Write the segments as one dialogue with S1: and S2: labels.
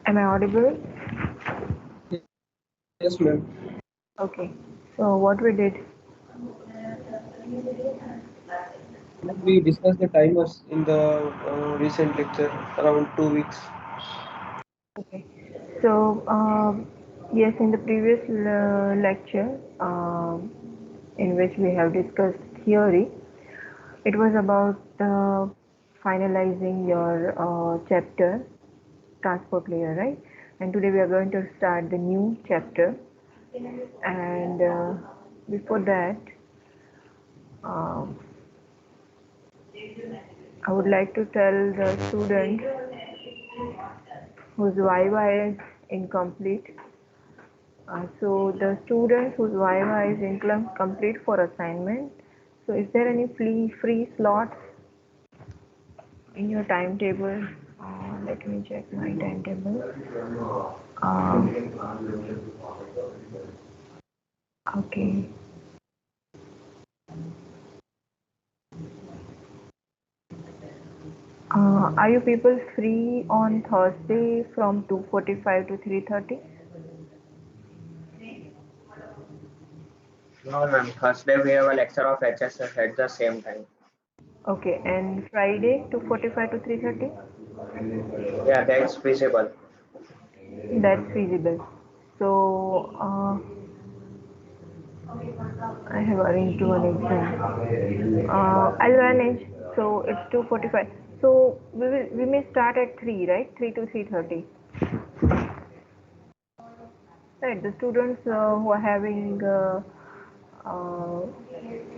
S1: Am I audible?
S2: Yes, ma'am.
S1: Okay. So what we did?
S2: We discussed the timers in the recent lecture around 2 weeks.
S1: Okay. So yes, in the previous lecture, in which we have discussed theory, it was about finalizing your chapter, transport layer, right? And today we are going to start the new chapter. And before that, um, I would like to tell the student whose Viva is incomplete. So the students whose Viva is incomplete for assignment. So is there any free slots in your timetable? Let me check my timetable. Okay. Are you people free on Thursday from 2:45 to 3:30?
S3: No, ma'am. Thursday we have a lecture of HSS at the same time.
S1: Okay, and Friday 2:45 to 3:30?
S3: Yeah, that's feasible.
S1: That's feasible. So I have arranged one exam. I'll manage. So it's 2:45. So we may start at 3, right? 3 to 3:30. Right. The students who are having uh,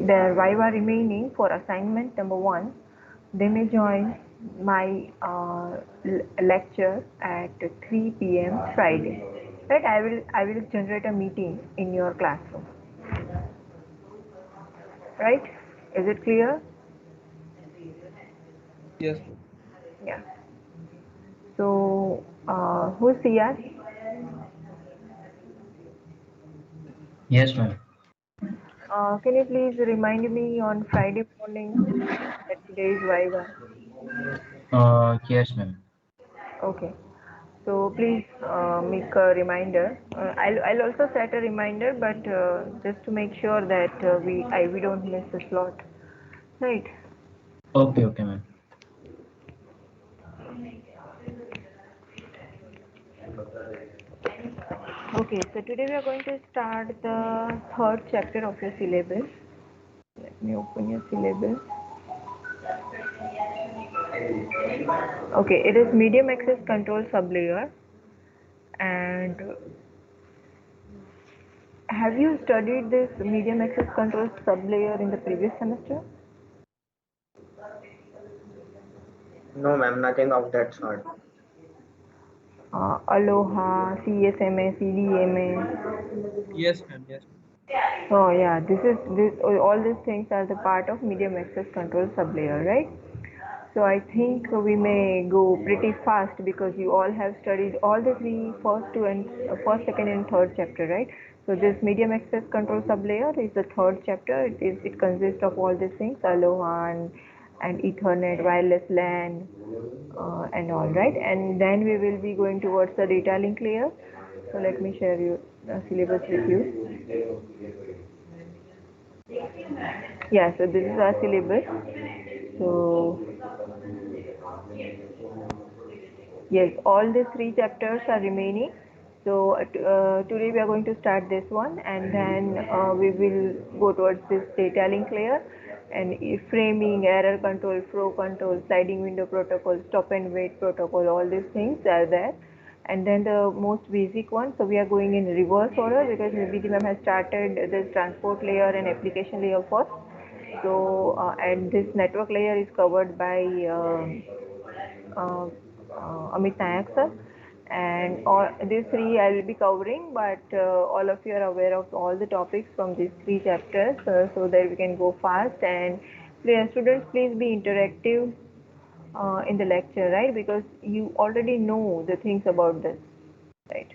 S1: their Viva remaining for assignment number 1, they may join my lecture at 3 p.m. Friday. Right. I will generate a meeting in your classroom. Right. Is it clear?
S2: Yes.
S1: Yeah. So, who's Siyas?
S4: Yes, ma'am.
S1: Can you please remind me on Friday morning that today is Viva?
S4: Yes, ma'am.
S1: Okay. So please make a reminder. I'll also set a reminder, but just to make sure that we don't miss a slot. Right.
S4: Okay, okay, ma'am.
S1: Okay. So today we are going to start the third chapter of your syllabus. Let me open your syllabus. Okay. It is medium access control sublayer, and have you studied this medium access control sublayer in the previous semester?
S3: No, ma'am. Nothing of that sort.
S1: Aloha, CSMA, CDMA.
S2: Yes, ma'am. Yes.
S1: Oh yeah, this all these things are the part of medium access control sublayer, right? So I think we may go pretty fast because you all have studied all the three first, second, and third chapter, right? So this medium access control sublayer is the third chapter. It consists of all these things: Aloha and Ethernet, wireless LAN, and all, right? And then we will be going towards the data link layer. So let me share you the syllabus with you. Yeah, so this is our syllabus. So yes, all these three chapters are remaining. So today we are going to start this one, and then we will go towards this data link layer, and framing, error control, flow control, sliding window protocol, stop and wait protocol, all these things are there. And then the most basic one, so we are going in reverse order because BBT ma'am has started this transport layer and application layer first. So and this network layer is covered by uh, Amit Nayak sir, and all these three I will be covering, but all of you are aware of all the topics from these three chapters, so that we can go fast. And students, please be interactive in the lecture, right? Because you already know the things about this, right?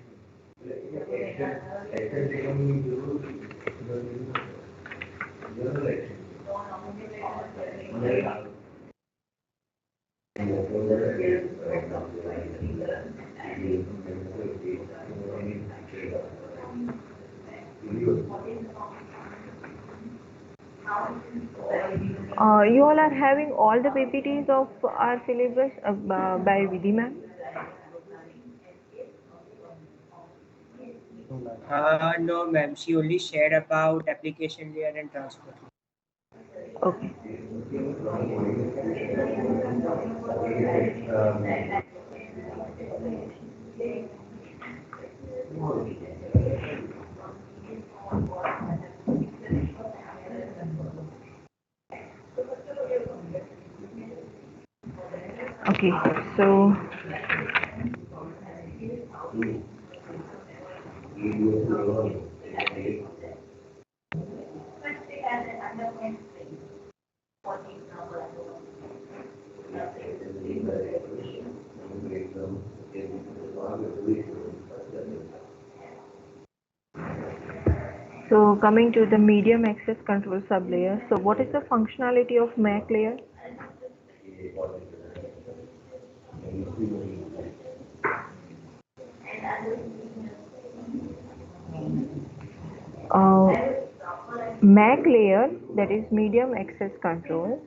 S1: You all are having all the PPTs of our syllabus by Vidhi ma'am?
S5: No, ma'am. She only shared about application layer and transport.
S1: Okay. Okay, so coming to the medium access control sublayer. So what is the functionality of MAC layer? Uh, MAC layer, that is medium access control,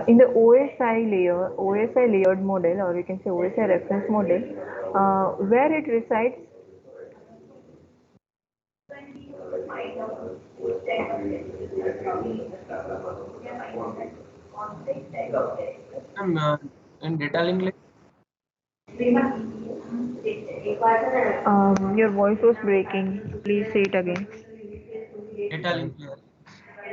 S1: in the OSI layered model, or you can say OSI reference model, where it resides.
S2: In data link layer.
S1: Your voice was breaking. Please say it again.
S2: Data link layer.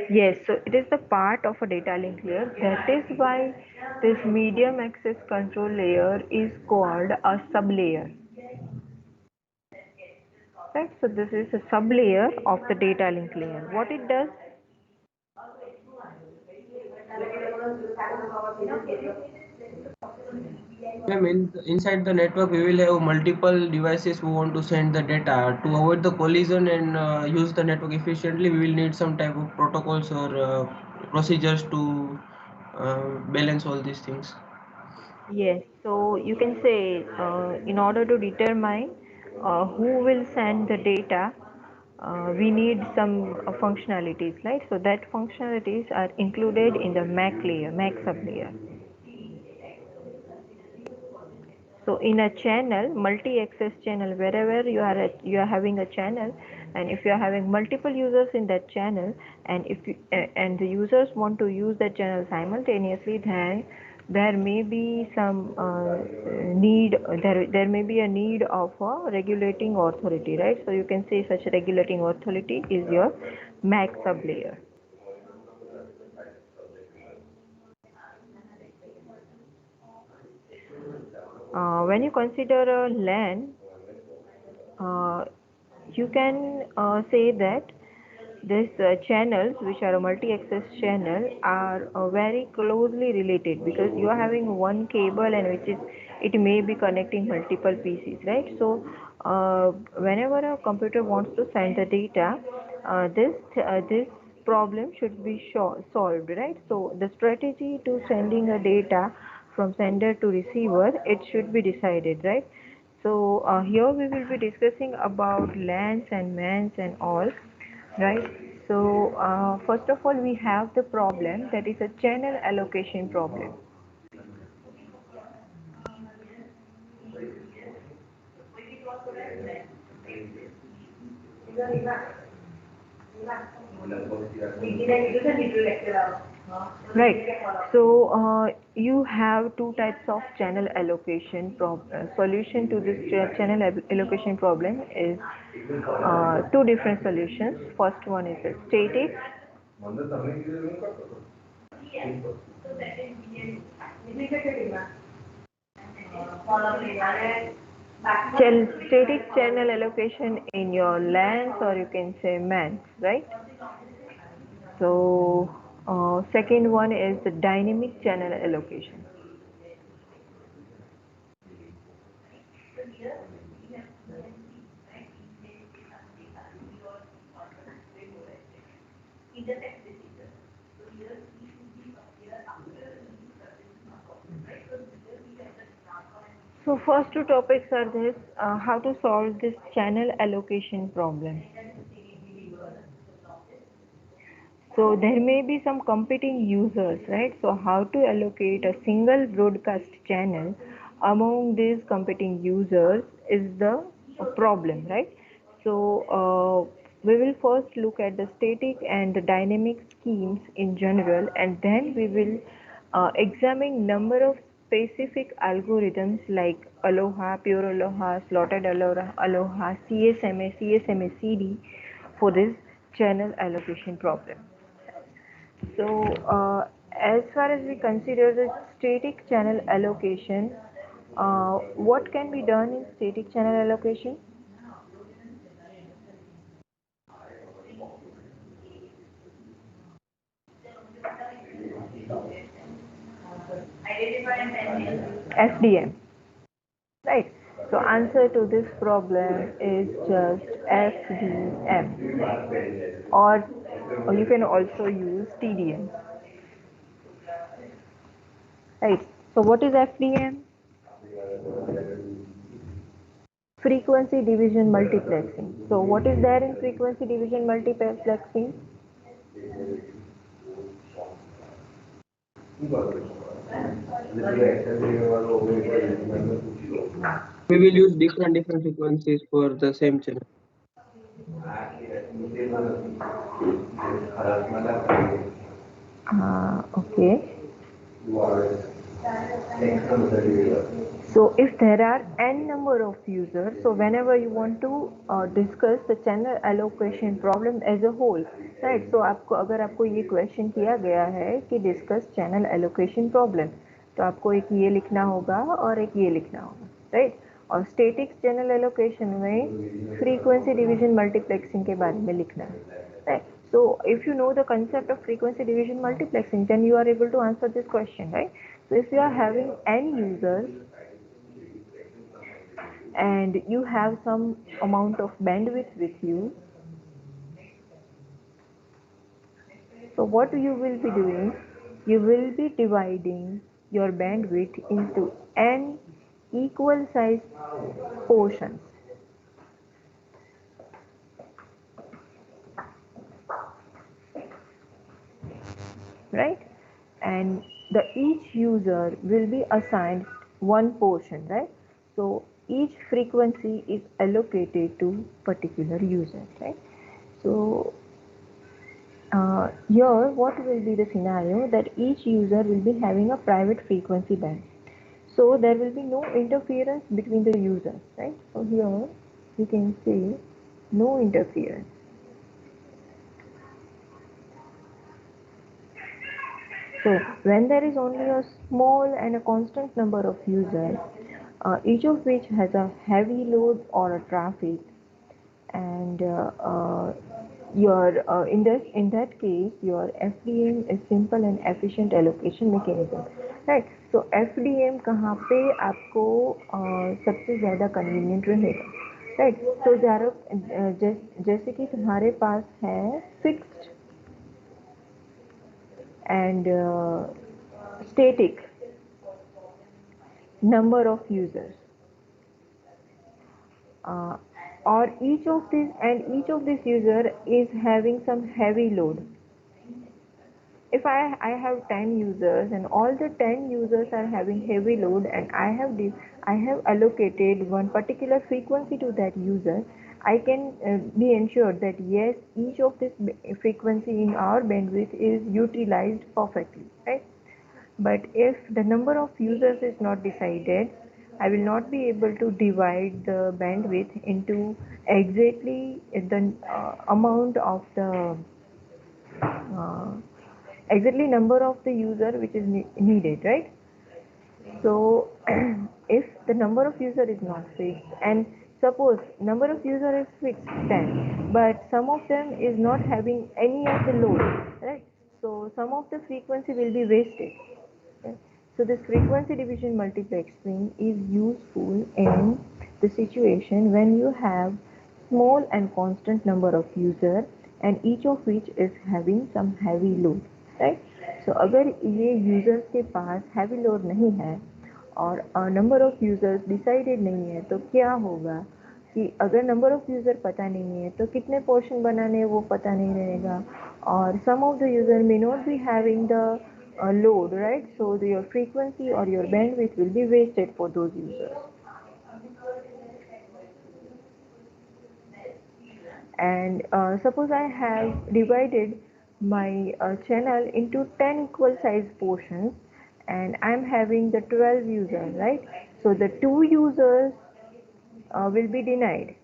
S1: Yes, so it is the part of a data link layer. That is why this medium access control layer is called a sublayer. Right, so this is a sublayer of the data link layer. What it does?
S2: Ma'am, inside the network, we will have multiple devices who want to send the data. To avoid the collision and use the network efficiently, we will need some type of protocols or procedures to balance all these things.
S1: Yes, so you can say in order to determine who will send the data, we need some functionalities, right? So that functionalities are included in the MAC layer, MAC sublayer. So in a channel, multi-access channel, wherever you are having a channel, and if you are having multiple users in that channel, and if you, and the users want to use that channel simultaneously, then there may be some need. There may be a need of a regulating authority, right? So you can say such a regulating authority is your MAC sublayer. When you consider a LAN, you can say that these channels, which are a multi-access channel, are very closely related, because you are having one cable and it may be connecting multiple PCs, right? So whenever a computer wants to send the data, this problem should be solved, right? So the strategy to sending a data from sender to receiver, it should be decided, right? So here we will be discussing about LANs and MANs and all, right? So first of all, we have the problem, that is a channel allocation problem. Right. So you have two types of channel allocation solution to this channel allocation problem is two different solutions. First one is a static. Static channel allocation in your LANs, or you can say MANs, right? So second one is the dynamic channel allocation. So first two topics are this, how to solve this channel allocation problem. So there may be some competing users, right? So how to allocate a single broadcast channel among these competing users is the problem, right? So we will first look at the static and the dynamic schemes in general, and then we will examine number of specific algorithms like Aloha, Pure Aloha, Slotted Aloha, CSMA, CD for this channel allocation problem. So, as far as we consider the static channel allocation, what can be done in static channel allocation? FDM, right? So, answer to this problem is just FDM, or you can also use TDM, right? So, what is FDM? Frequency division multiplexing. So, what is there in frequency division multiplexing?
S2: We will use different frequencies for the same channel.
S1: Okay. So if there are n number of users, so whenever you want to discuss the channel allocation problem as a whole, right? So आपको अगर आपको ये question किया गया है कि discuss channel allocation problem, तो आपको एक ये लिखना होगा और एक ये लिखना होगा, right? और static channel allocation में frequency division multiplexing के बारे में लिखना है, right? So if you know the concept of frequency division multiplexing, then you are able to answer this question, right? So if you are having n users and you have some amount of bandwidth with you, so what you will be doing, you will be dividing your bandwidth into n equal size portions, right? And each user will be assigned one portion, right? So each frequency is allocated to particular user, right? So here what will be the scenario, that each user will be having a private frequency band, so there will be no interference between the users, right? So here you can say no interference. So when there is only a small and a constant number of users, each of which has a heavy load or a traffic, and in that case your FDM is simple and efficient allocation mechanism, right? So FDM कहाँ पे आपको सबसे ज़्यादा convenient रहेगा, right? So जैसे कि तुम्हारे पास है fixed and static number of users, or each of these user is having some heavy load. If I have 10 users and all the 10 users are having heavy load, and I have allocated one particular frequency to that user, I can be ensured that yes, each of this frequency in our bandwidth is utilized perfectly, right? But if the number of users is not decided, I will not be able to divide the bandwidth into exactly the amount of the exactly number of the user which is needed, right? So if the number of user is not fixed, and suppose number of user is fixed 10, but some of them is not having any of the load, right? So some of the frequency will be wasted. Okay? So this frequency division multiplexing is useful in the situation when you have small and constant number of users and each of which is having some heavy load, right? So अगर ये users के पास heavy load नहीं है और number of users decided नहीं है, तो क्या होगा कि अगर नंबर ऑफ यूज़र पता नहीं है तो कितने पोर्शन बनाने हैं वो पता नहीं रहेगा, और some of the user may not be having the load, right? So your frequency or your bandwidth will be wasted for those users. And suppose I have divided my channel into 10 equal size portions, and I'm having the 12 users, right? So the 2 users will be denied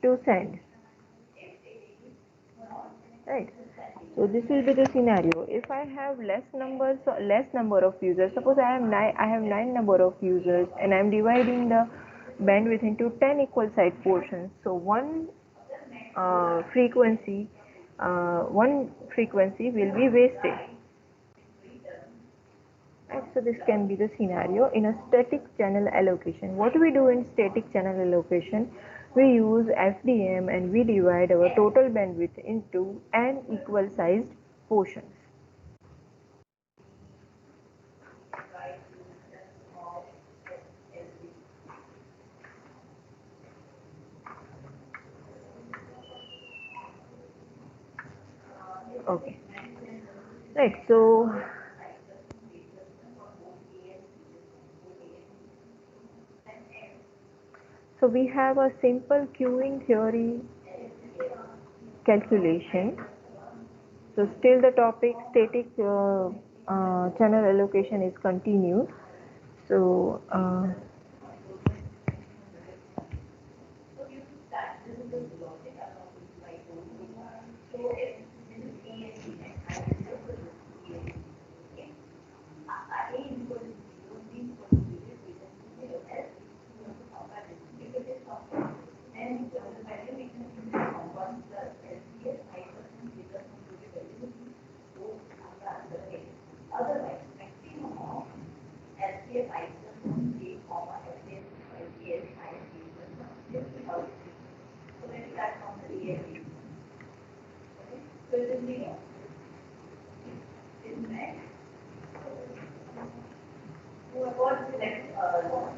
S1: to send, right? So this will be the scenario. If I have less number of users, suppose I have 9 number of users and I'm dividing the bandwidth into 10 equal size portions. So one frequency will be wasted. Right, so this can be the scenario in a static channel allocation. What we do in static channel allocation, we use FDM and we divide our total bandwidth into n equal sized portions. Okay, right, so we have a simple queuing theory calculation. So still the topic static channel allocation is continued. So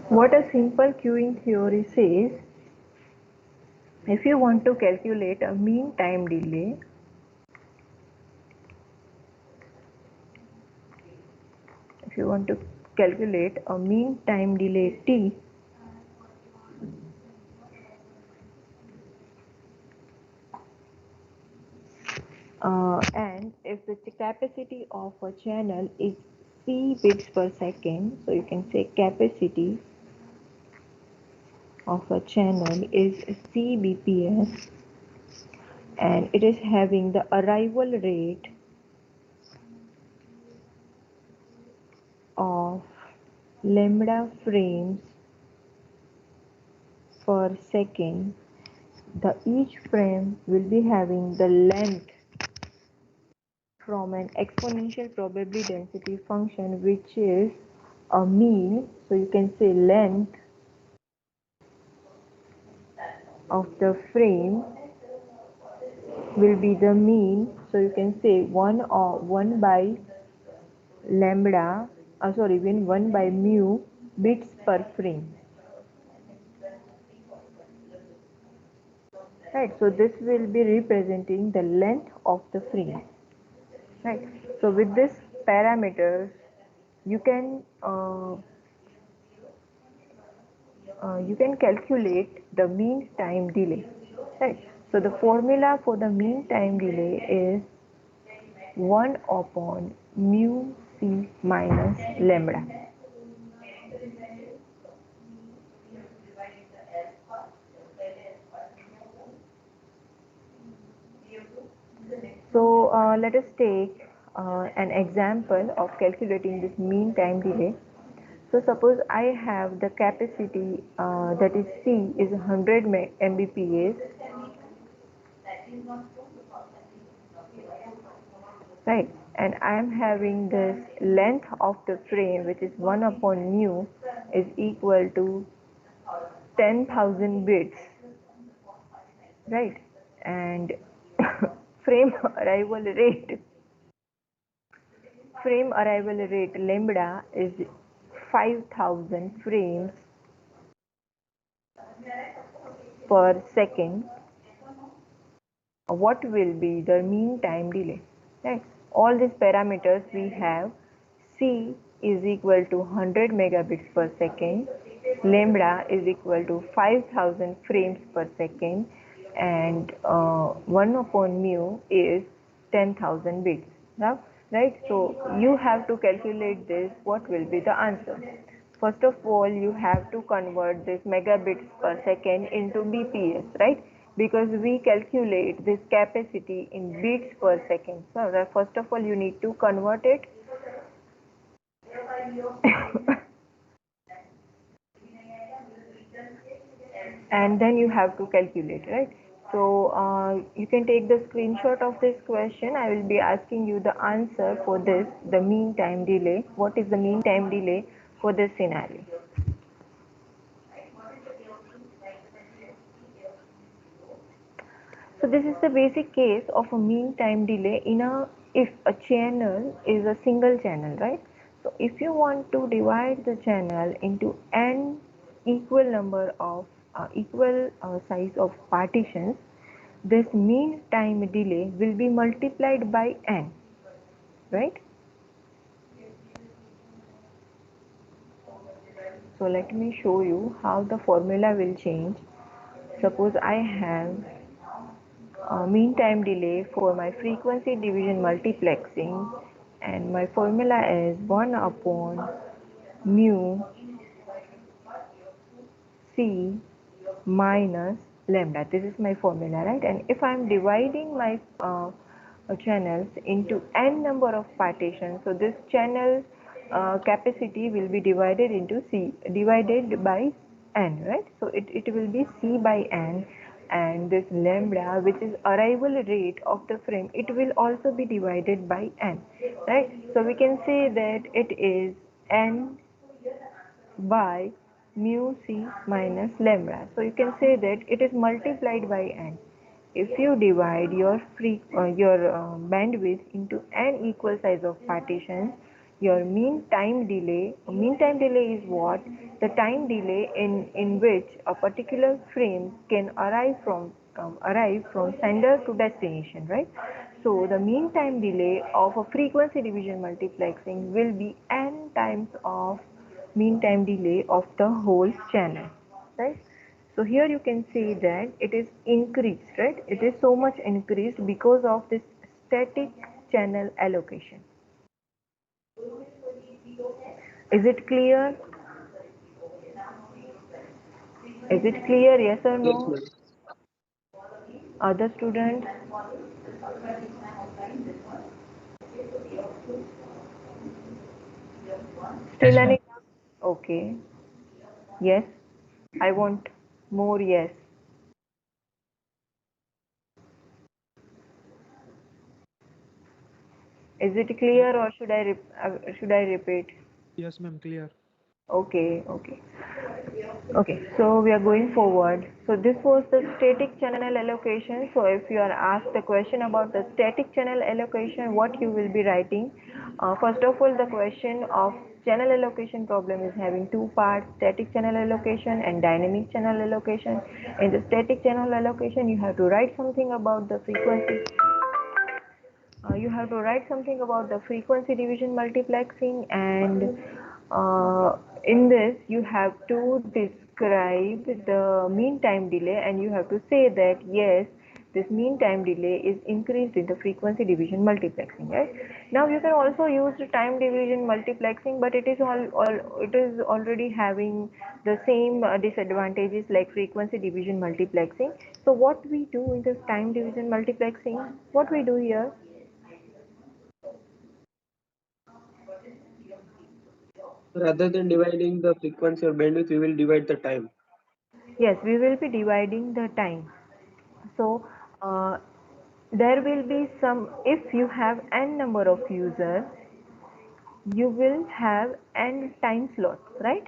S1: what a simple queuing theory says, if you want to calculate a mean time delay, T, and if the capacity of a channel is C bits per second, so you can say capacity of a channel is C BPS, and it is having the arrival rate of lambda frames per second. Each frame will be having the length from an exponential probability density function, which is a mean. So you can say length of the frame will be the mean. So you can say 1 by lambda, 1 by mu bits per frame. Right, so this will be representing the length of the frame. Right, so with this parameters, you can calculate the mean time delay. Right, so the formula for the mean time delay is 1 upon mu c minus lambda. So let us take an example of calculating this mean time delay. So suppose I have the capacity that is C is 100 Mbps, right, and I am having this length of the frame, which is 1 upon mu is equal to 10,000 bits, right, and frame arrival rate frame arrival rate lambda is 5000 frames per second, what will be the mean time delay? Right? All these parameters we have. C is equal to 100 megabits per second, lambda is equal to 5000 frames per second, and 1 upon mu is 10,000 bits. Now, right? So you have to calculate this. What will be the answer? First of all, you have to convert this megabits per second into BPS, right? Because we calculate this capacity in bits per second. So first of all, you need to convert it. And then you have to calculate, right? So you can take the screenshot of this question. I will be asking you the answer for this, the mean time delay. What is the mean time delay for this scenario? So this is the basic case of a mean time delay in if a channel is a single channel, right? So if you want to divide the channel into n equal number of equal size of partitions, this mean time delay will be multiplied by n, right? So let me show you how the formula will change. Suppose I have mean time delay for my frequency division multiplexing, and my formula is 1 upon mu C minus lambda. This is my formula, right? And if I am dividing my channels into n number of partitions, so this channel capacity will be divided into C, divided by n, right? So it will be C by n, and this lambda, which is arrival rate of the frame, it will also be divided by n, right? So we can say that it is n by mu C minus lambda. So you can say that it is multiplied by n. If you divide your bandwidth into n equal size of partitions, your mean time delay is what? The time delay in which a particular frame can arrive from sender to destination, right? So the mean time delay of a frequency division multiplexing will be n times of mean time delay of the whole channel, right? So here you can see that it is increased, right? It is so much increased because of this static channel allocation. Is it clear? Is it clear? Yes or
S2: Yes,
S1: no?
S2: ma'am.
S1: Other students? Still
S4: Yes,
S1: any?
S4: ma'am.
S1: Okay. Yes. I want more yes. Is it clear, or should I repeat?
S6: Yes, ma'am, clear.
S1: Okay, okay. Okay, so we are going forward. So this was the static channel allocation. So if you are asked the question about the static channel allocation, what you will be writing? First of all, the question of channel allocation problem is having two parts: static channel allocation and dynamic channel allocation. In the static channel allocation, you have to write something about the frequency. You have to write something about the frequency division multiplexing, and in this you have to describe the mean time delay, and you have to say that yes, this mean time delay is increased in the frequency division multiplexing, right? Now you can also use the time division multiplexing, but it is already having the same disadvantages like frequency division multiplexing. So what we do in this time division multiplexing, what we do here?
S2: Rather than dividing the frequency or bandwidth, we will divide the time.
S1: Yes, we will be dividing the time. So there will be some, if you have n number of users, you will have n time slots, right?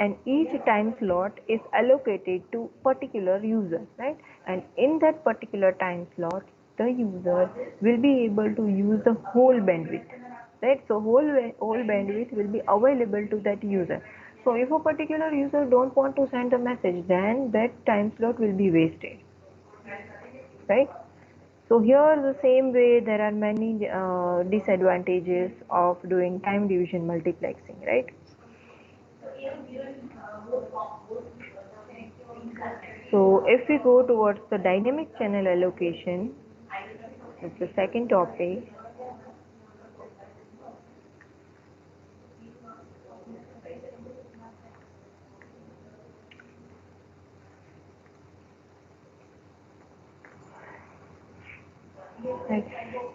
S1: And each time slot is allocated to particular users, right? And in that particular time slot, the user will be able to use the whole bandwidth, right? So whole bandwidth will be available to that user. So if a particular user don't want to send a message, then that time slot will be wasted, right? So here the same way there are many disadvantages of doing time division multiplexing, right? So if we go towards the dynamic channel allocation, it's the second topic. Right.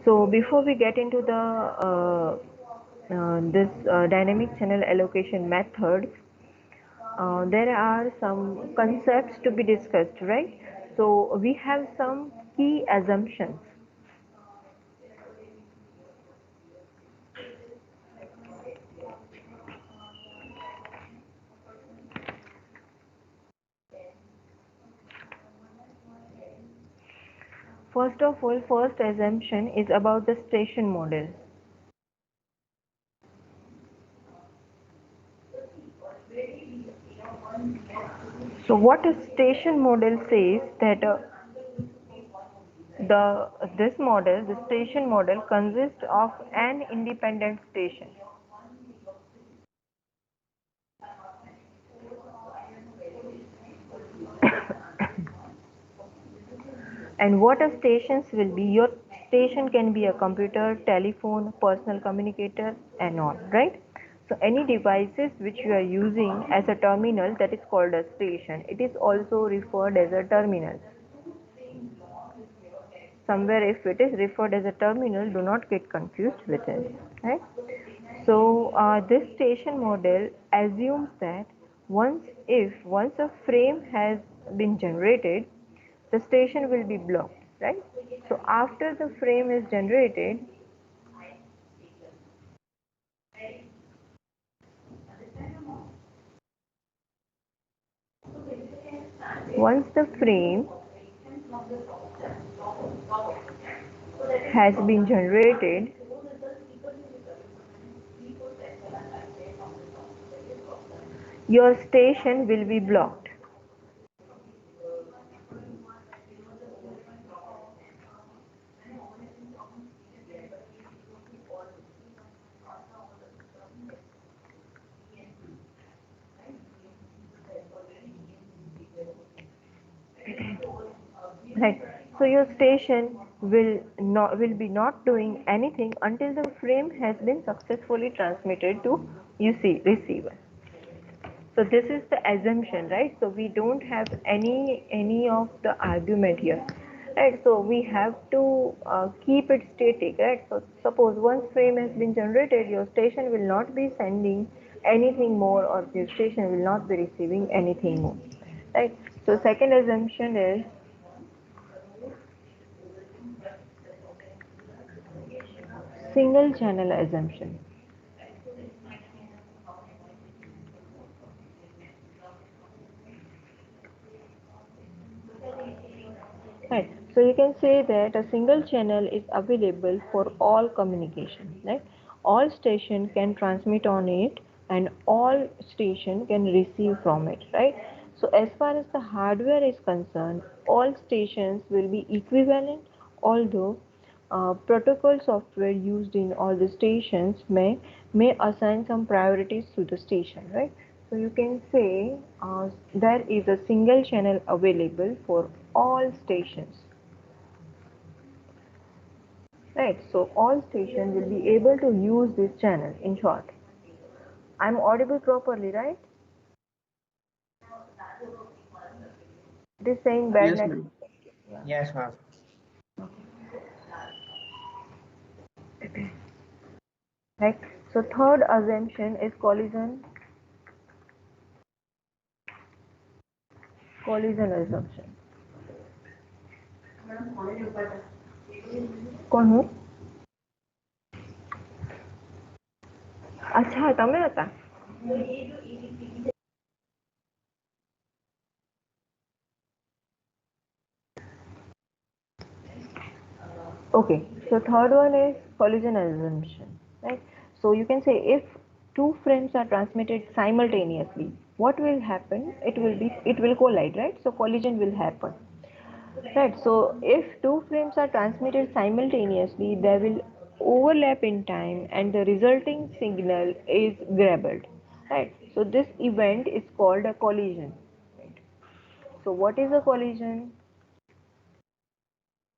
S1: So before we get into the this dynamic channel allocation methods, there are some concepts to be discussed, right? So we have some key assumptions. First of all, first assumption is about the station model. So what a station model says that this model, the station model, consists of an independent station. And what a stations will be, your station can be a computer, telephone, personal communicator and all, right? So any devices which you are using as a terminal, that is called a station. It is also referred as a terminal. Somewhere if it is referred as a terminal, do not get confused with it, right? So this station model assumes that once a frame has been generated, the station will be blocked, right? So after the frame is generated, once the frame has been generated, your station will be blocked. Right. So your station will be not doing anything until the frame has been successfully transmitted to receiver. So this is the assumption, right? So we don't have any of the argument here, right? So we have to keep it static, right? So suppose once frame has been generated, your station will not be sending anything more, or your station will not be receiving anything more, right? So second assumption is single channel assumption. Right. So you can say that a single channel is available for all communication. Right. All station can transmit on it, and all station can receive from it. Right. So as far as the hardware is concerned, all stations will be equivalent, although protocol software used in all the stations may assign some priorities to the station, right? So you can say there is a single channel available for all stations, right? So all stations will be able to use this channel. In short, I'm audible properly, right? It is saying bad
S2: Yes,
S1: network.
S2: ma'am.
S3: Yes, ma'am.
S1: Right. So third assumption is collision assumption. કોણ હું? અચ્છા તમે હતા. Okay, so third one is collision assumption, right? So you can say if two frames are transmitted simultaneously, what will happen? It will collide, right? So collision will happen, right? So if two frames are transmitted simultaneously, they will overlap in time, and the resulting signal is garbled, right? So this event is called a collision. Right? So what is a collision?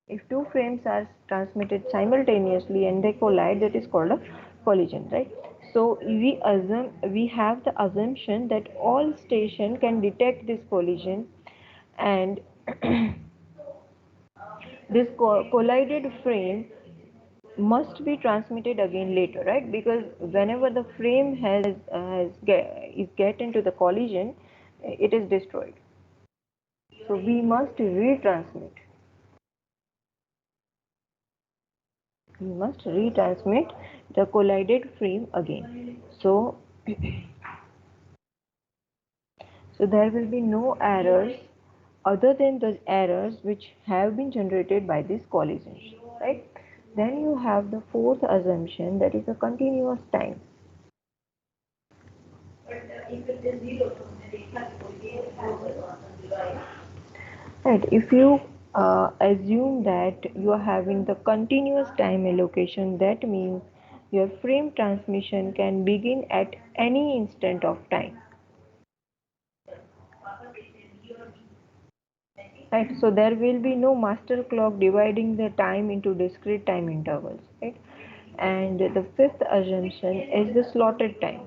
S1: If two frames are transmitted simultaneously and they collide, that is called a collision, right? So we have the assumption that all station can detect this collision, and this collided frame must be transmitted again later, right? Because whenever the frame is get into the collision, it is destroyed. So we must retransmit. We must retransmit the collided frame again. So there will be no errors other than the errors which have been generated by this collision, right? Then you have the fourth assumption, that is a continuous time. Right, if you assume that you are having the continuous time allocation, that means your frame transmission can begin at any instant of time. Right, so there will be no master clock dividing the time into discrete time intervals, right? And the fifth assumption is the slotted time.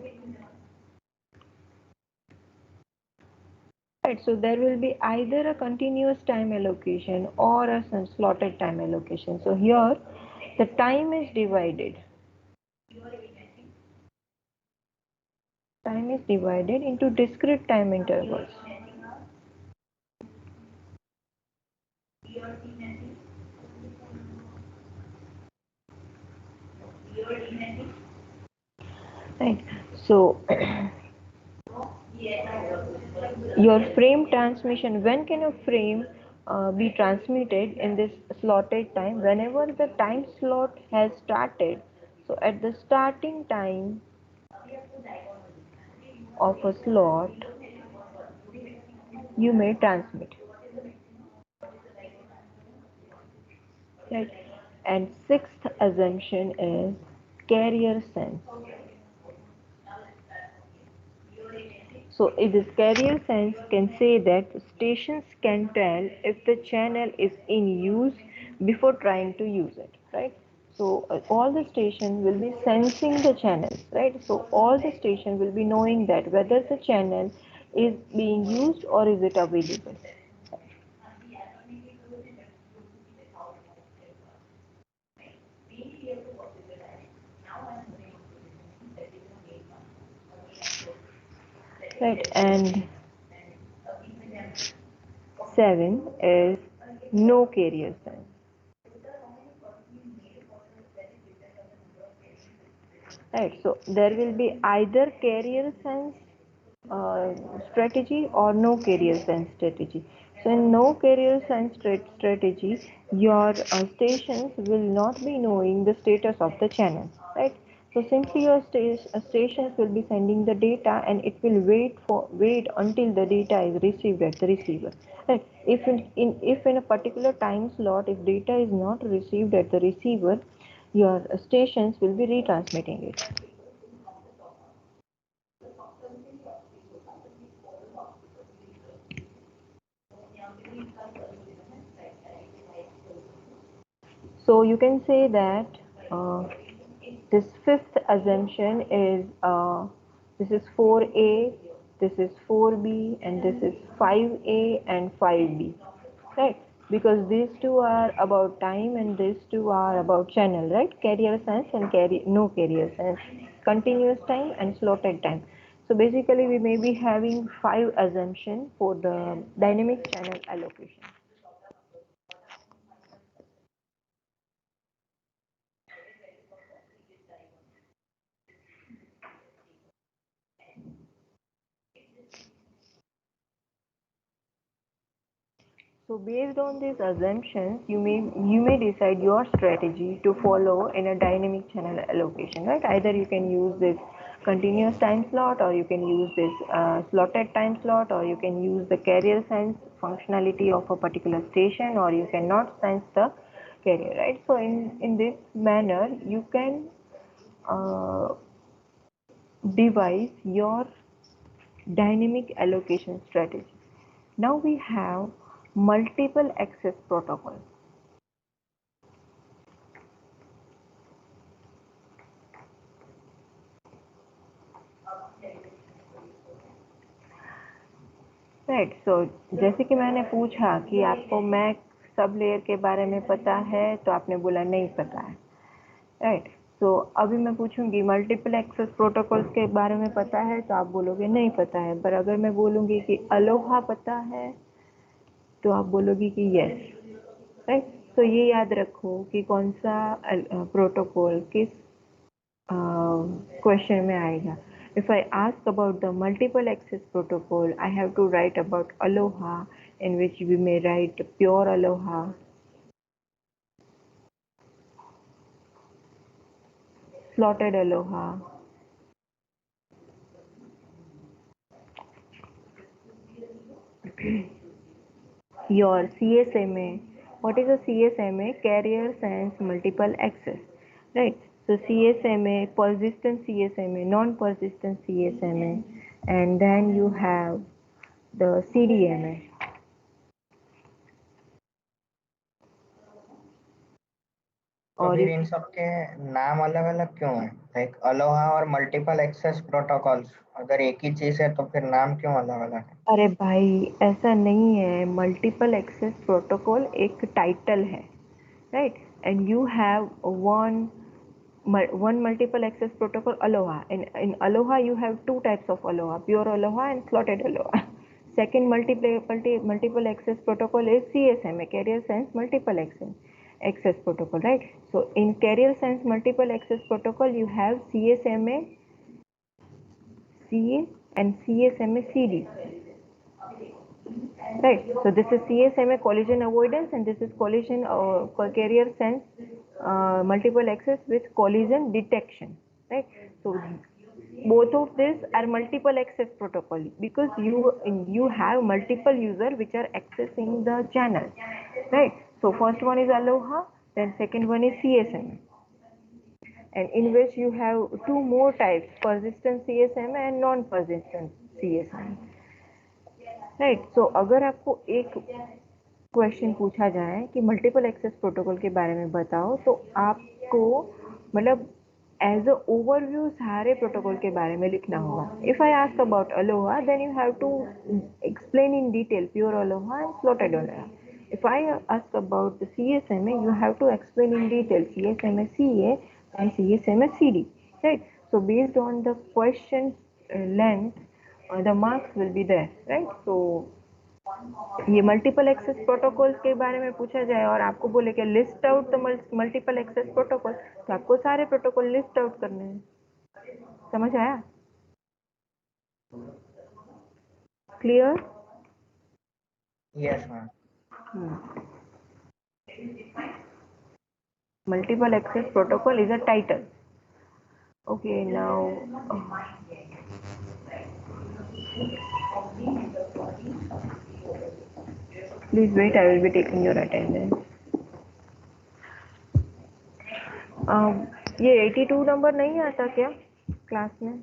S1: Right, so there will be either a continuous time allocation or a slotted time allocation. So here the time is divided. Time is divided into discrete time intervals. Right, so your frame transmission, when can a frame be transmitted in this slotted time? Whenever the time slot has started. So at the starting time of a slot, you may transmit, right? And sixth assumption is carrier sense. So if this carrier sense can say that stations can tell if the channel is in use before trying to use it, right? So all the station will be sensing the channels, right? So all the station will be knowing that whether the channel is being used or is it available. Right, and 7 is no carrier sense. Right, so there will be either carrier sense uh, strategy or no carrier sense strategy. So in no carrier sense strategy, your stations will not be knowing the status of the channel, right? So simply your stations will be sending the data, and it will wait until the data is received at the receiver. Right? If in a particular time slot, if data is not received at the receiver, your stations will be retransmitting it. So you can say that this fifth assumption is this is 4A, this is 4B, and this is 5A and 5B, right? Because these two are about time and these two are about channel, right? Carrier sense and no carrier sense, continuous time and slotted time. So basically we may be having 5 assumptions for the dynamic channel allocation. So based on these assumptions, you may decide your strategy to follow in a dynamic channel allocation, right? Either you can use this continuous time slot, or you can use this slotted time slot, or you can use the carrier sense functionality of a particular station, or you cannot sense the carrier, right? So in this manner, you can devise your dynamic allocation strategy. Now we have multiple access protocols. Right so जैसे कि मैंने पूछा कि आपको Mac sub layer के बारे में पता है, तो आपने बोला नहीं पता है, राइट। सो अभी मैं पूछूंगी मल्टीपल एक्सेस प्रोटोकॉल्स के बारे में पता है, तो आप बोलोगे नहीं पता है। पर अगर मैं बोलूँगी कि अलोहा पता है, तो आप बोलोगी कि यस, राइट। तो ये याद रखो कि कौन सा प्रोटोकॉल किस क्वेश्चन में आएगा। If I ask about the multiple access protocol, I have to write about Aloha, in which we may write pure Aloha, slotted Aloha, your CSMA. What is a CSMA? Carrier Sense Multiple Access, right? So CSMA, persistent CSMA, non-persistent CSMA, and then you have the CDMA.
S3: और इन सब के नाम अलग अलग क्यों है? Like Aloha और multiple access protocols अगर एक ही चीज है तो फिर नाम क्यों अलग अलग है?
S1: अरे भाई ऐसा नहीं है, मल्टीपल एक्सेस प्रोटोकॉल एक टाइटल है, right. And you have one multiple access protocol Aloha. In Aloha you have two types of Aloha, pure Aloha and slotted Aloha. Second multiple access protocol is CSMA, carrier sense multiple access protocol, right? So in carrier sense multiple access protocol you have CSMA CA and CSMA CD, right? So this is CSMA collision avoidance, and this is collision carrier sense multiple access with collision detection, right? So both of these are multiple access protocol because you have multiple user which are accessing the channel, right? So first one is Aloha, then second one is CSMA, and in which you have two more types, persistent CSMA and non-persistent CSMA, right. So अगर आपको एक question पूछा जाए कि multiple access protocol के बारे में बताओ, तो आपको मतलब एज अ ओवरव्यू सारे प्रोटोकॉल के बारे में लिखना होगा। If I ask about aloha, then you have to explain in detail pure aloha and slotted aloha. If I ask about the CSMA, you have to explain in detail CSMA CA and CSMA CD, right? So based on the question length, the marks will be there, right? So ये multiple access protocols के बारे में पूछा जाए और आपको बोले कि list out the multiple access protocol, तो आपको सारे प्रोटोकॉल लिस्ट आउट करने हैं। समझ आया? Clear?
S3: Yes ma'am.
S1: Multiple access protocol is a title. Okay, now please wait, I will be taking your attendance. ये 82 नंबर नहीं आता क्या क्लास में?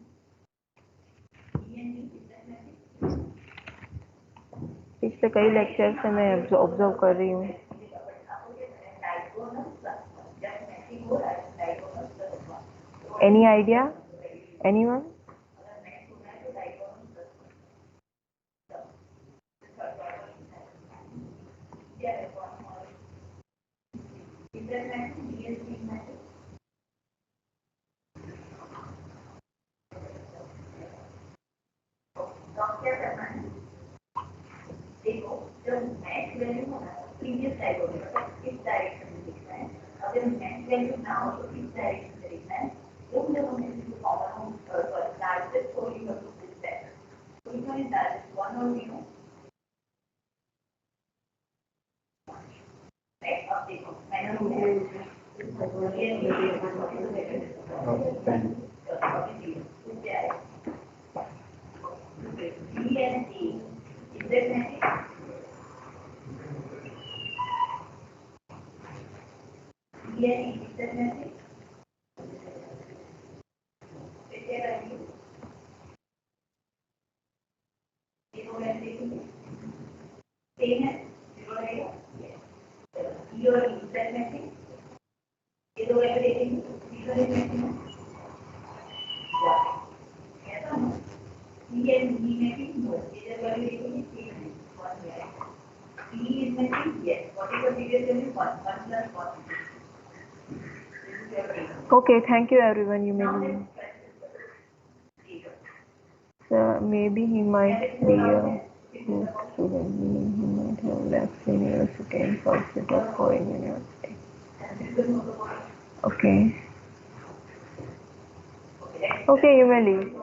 S1: पिछले कई लेक्चर से मैं ऑब्जर्व कर रही हूँ। Any idea? Anyone?
S6: देखो जब मैच वैल्यू होना प्रीवियस डायगोनल का किस डायरेक्शन में दिखना है, अगर मैच वैल्यू ना हो तो किस डायरेक्शन में दिखना है, वो जब हमने इसको common sorry largest holding of this set, तो इसमें लार्जेस्ट वन और जीरो right? Update. मैंने
S1: Okay, thank you everyone. You may leave. So maybe he might be a good student, meaning he might have left university and pursuit of going university. Okay. Okay, you may leave.